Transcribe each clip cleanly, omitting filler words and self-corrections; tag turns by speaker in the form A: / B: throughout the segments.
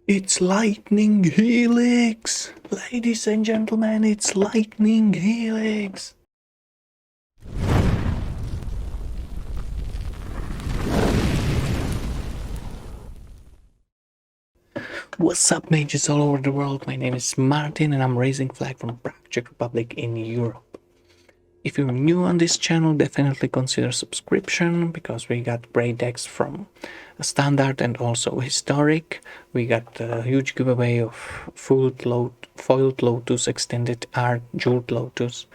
A: It's Lightning Helix! Ladies and gentlemen, it's Lightning Helix! What's up, mages all over the world? My name is Martin and I'm raising flag from Prague, Czech Republic in Europe. If you're new on this channel, definitely consider subscription because we got great decks from standard and also historic. We got a huge giveaway of foiled Lotus, extended art, jeweled Lotus.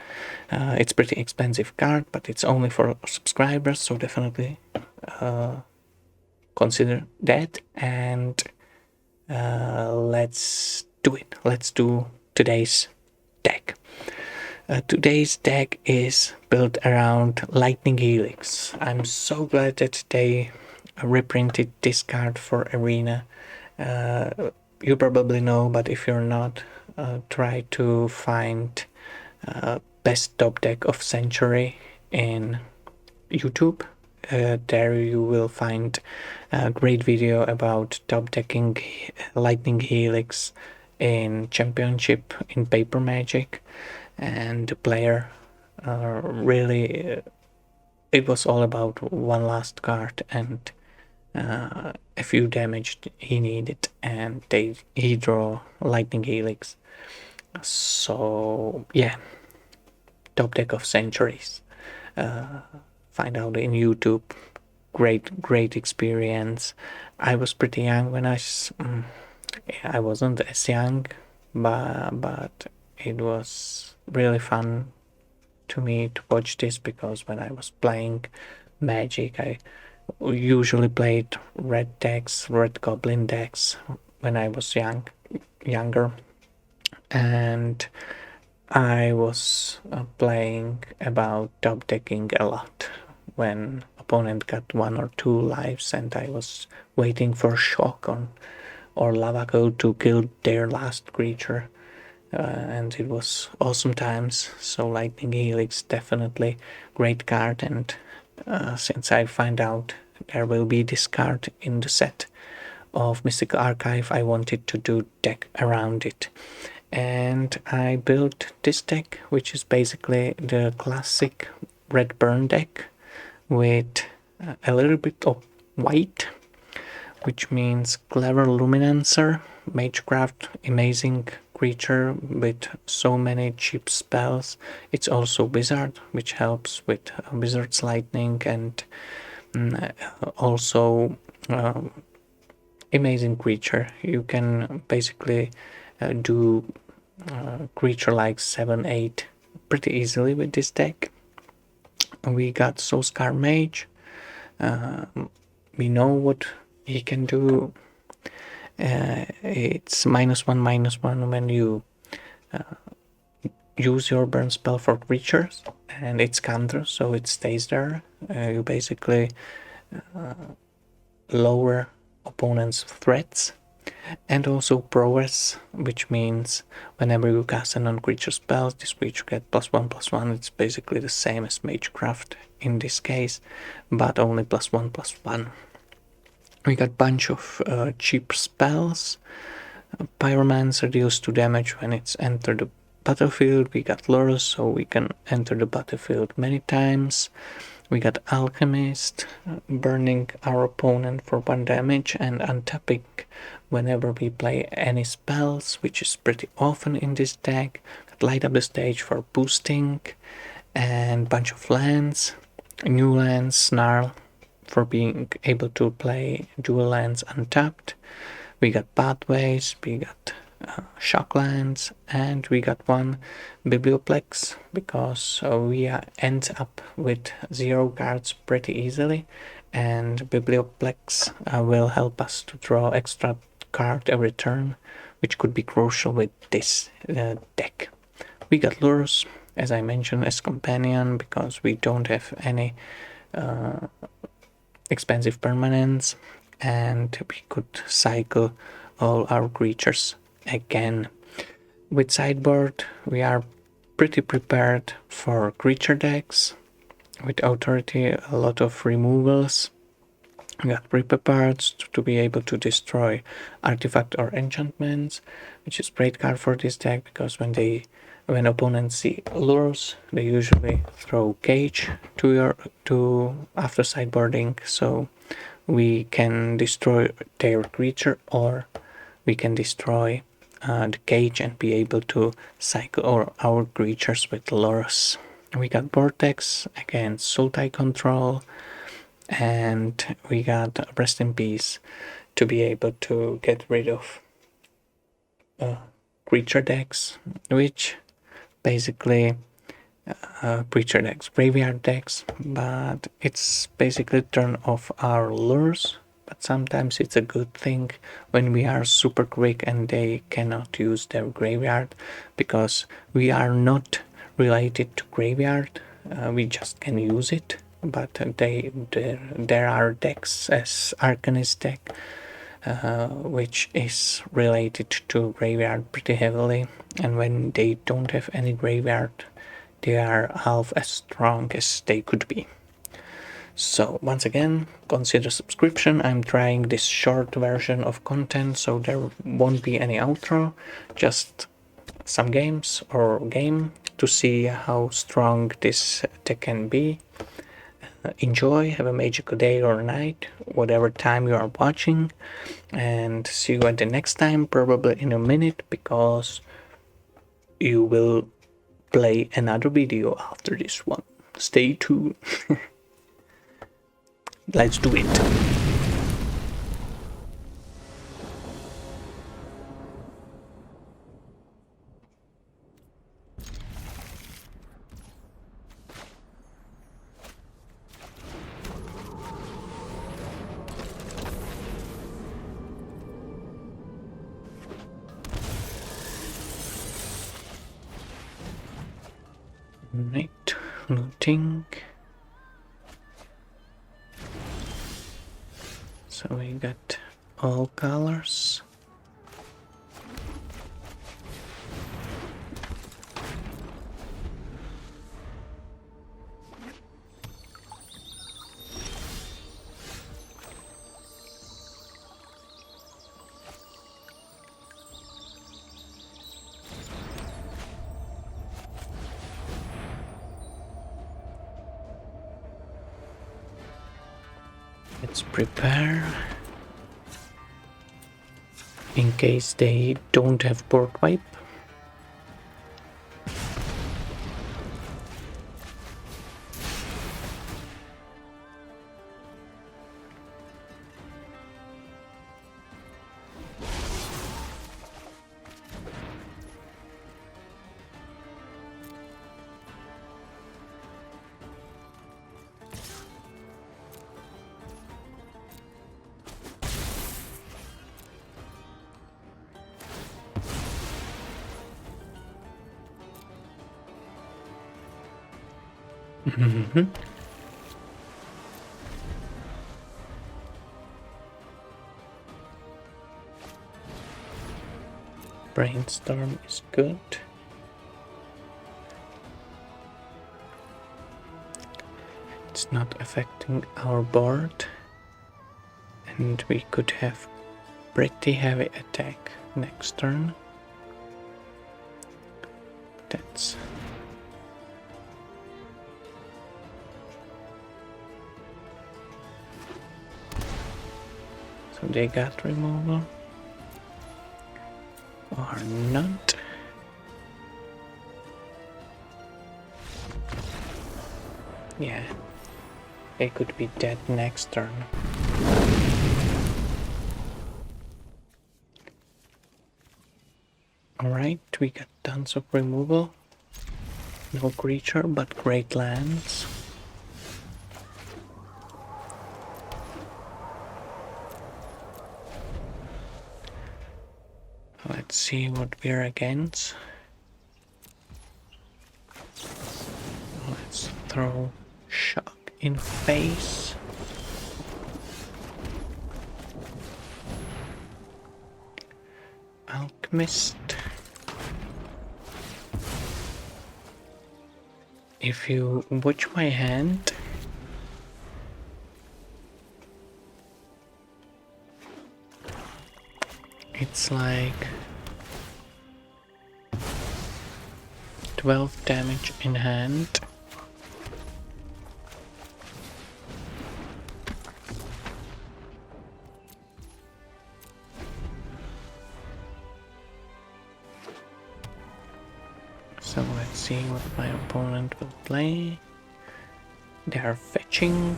A: It's pretty expensive card, but it's only for subscribers, so definitely consider that. And let's do it. Let's do today's deck. Today's deck is built around Lightning Helix. I'm so glad that they reprinted this card for Arena. You probably know, but if you're not, try to find best top deck of century in YouTube. There you will find a great video about top decking Lightning Helix in Championship in Paper Magic. And the player really it was all about one last card and a few damage he needed, and he draw Lightning Helix. So yeah, top deck of centuries. Find out in YouTube. Great experience. I was pretty young when I wasn't as young, but it was really fun to me to watch this, because when I was playing Magic, I usually played red decks, red goblin decks when I was younger, and I was playing about top decking a lot when opponent got 1 or 2 lives and I was waiting for Shock or Lavaco to kill their last creature. And it was awesome times. So Lightning Helix, definitely great card, and since I find out there will be this card in the set of Mystical Archive, I wanted to do deck around it. And I built this deck, which is basically the classic red burn deck with a little bit of white, which means Clever Lumimancer, Magecraft, amazing creature with so many cheap spells. It's also Wizard, which helps with Wizard's Lightning, and also amazing creature. You can basically do creature like 7-8 pretty easily with this deck. We got Soul-Scar Mage. We know what he can do. It's -1/-1 when you use your burn spell for creatures, and it's counter, so it stays there. You basically lower opponent's threats. And also prowess, which means whenever you cast a non-creature spell, this creature gets +1/+1. It's basically the same as Magecraft in this case, but only +1/+1. We got a bunch of cheap spells. Pyromancer deals 2 damage when it's entered the battlefield. We got Lurrus, so we can enter the battlefield many times. We got Alchemist, burning our opponent for 1 damage and untapping whenever we play any spells, which is pretty often in this deck. Got Light Up the Stage for boosting, and bunch of lands. New lands, Snarl, for being able to play dual lands untapped. We got Pathways, we got shock lands, and we got 1 Biblioplex, because we end up with 0 cards pretty easily, and Biblioplex will help us to draw extra card every turn, which could be crucial with this deck. We got Lurrus, as I mentioned, as companion, because we don't have any expensive permanents, and we could cycle all our creatures again. With Sideboard, we are pretty prepared for creature decks. With Authority, a lot of removals. We got prepared to be able to destroy artifact or enchantments, which is great card for this deck because when opponents see Lurrus, they usually throw Cage to after sideboarding, so we can destroy their creature or we can destroy the Cage and be able to cycle our creatures with Lurrus. We got Vortex against Sultai control, and we got Rest in Peace to be able to get rid of creature decks, which basically creature decks, graveyard decks, but it's basically turn off our Lurrus. But sometimes it's a good thing when we are super quick and they cannot use their graveyard, because we are not related to graveyard. We just can use it, but there are decks as Arcanist deck, which is related to graveyard pretty heavily, and when they don't have any graveyard, they are half as strong as they could be. So once again, consider subscription. I'm trying this short version of content, so there won't be any outro, just some games or game to see how strong this deck can be. Enjoy, have a magical day or night, whatever time you are watching, and see you at the next time, probably in a minute, because you will play another video after this one. Stay tuned. Let's do it. Right, looting. So we got all colors. Let's prepare in case they don't have board wipe. Brainstorm is good. It's not affecting our board, and we could have pretty heavy attack next turn. That's so they got removal or not. Yeah, they could be dead next turn. Alright, we got tons of removal. No creature, but great lands. Let's see what we're against. Let's throw Shock in face. Alchemist. If you watch my hand, it's like 12 damage in hand. So let's see what my opponent will play. They are fetching.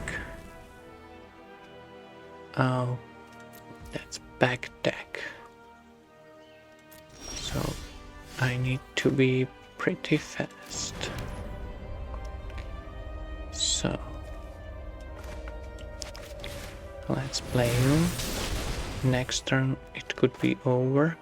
A: Oh, that's back deck. So I need to be pretty fast. So let's play you. Next turn it could be over.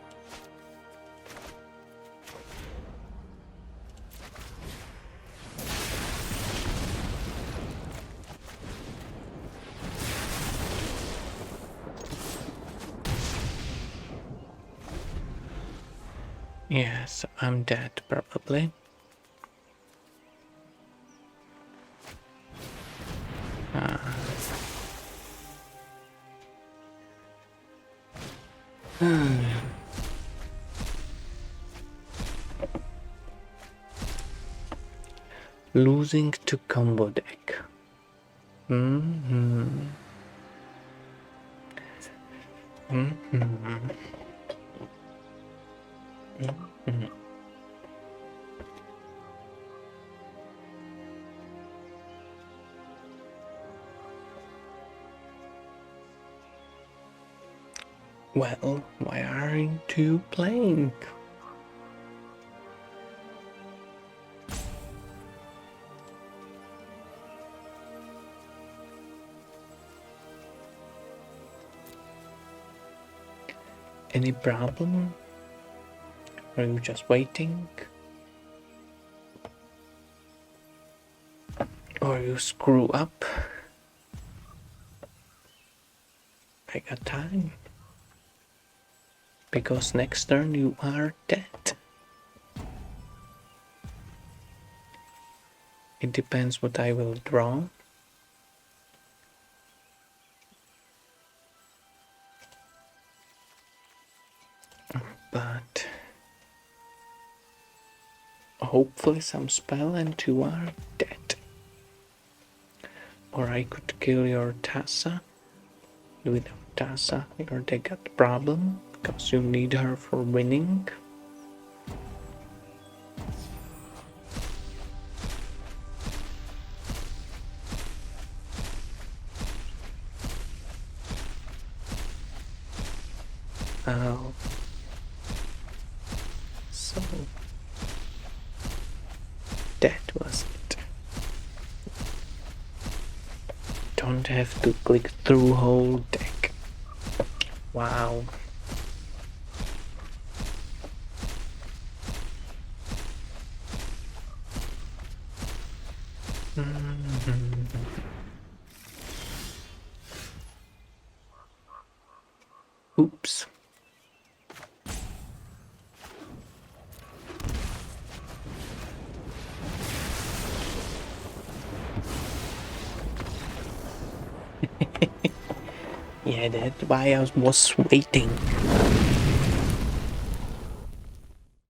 A: Yes, I'm dead probably. Losing to combo deck. Well, why aren't you playing? Any problem? Are you just waiting? Or you screw up? I got time. Because next turn you are dead. It depends what I will draw. But hopefully some spell and you are dead. Or I could kill your Tassa. Without Tassa, your deck got a problem. Because you need her for winning. Oh. So that was it. Don't have to click through whole deck. Wow. Oops. Yeah, that's why I was waiting.